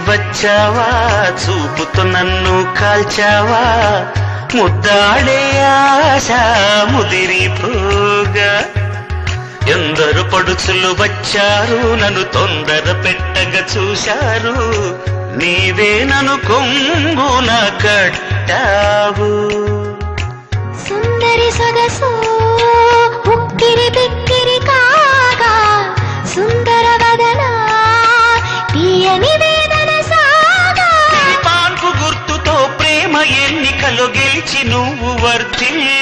వచ్చావా చూపుతో నన్ను కాల్చావా ముద్దాడే ఆశ ముదిరిపోగా ఎందరు పడుచులు వచ్చారు నన్ను తొందర పెట్టగా చూశారు నీవే నన్ను కొంగున కట్టావు సుందరి సొగసు ఉక్కిరి బిక్కిరి కాగా సుందర వదన తీయని వేదన సాగా పాన్పు గుర్తుతో ప్రేమ ఎన్నికలో గెలిచి నువ్వు వర్ధిల్లు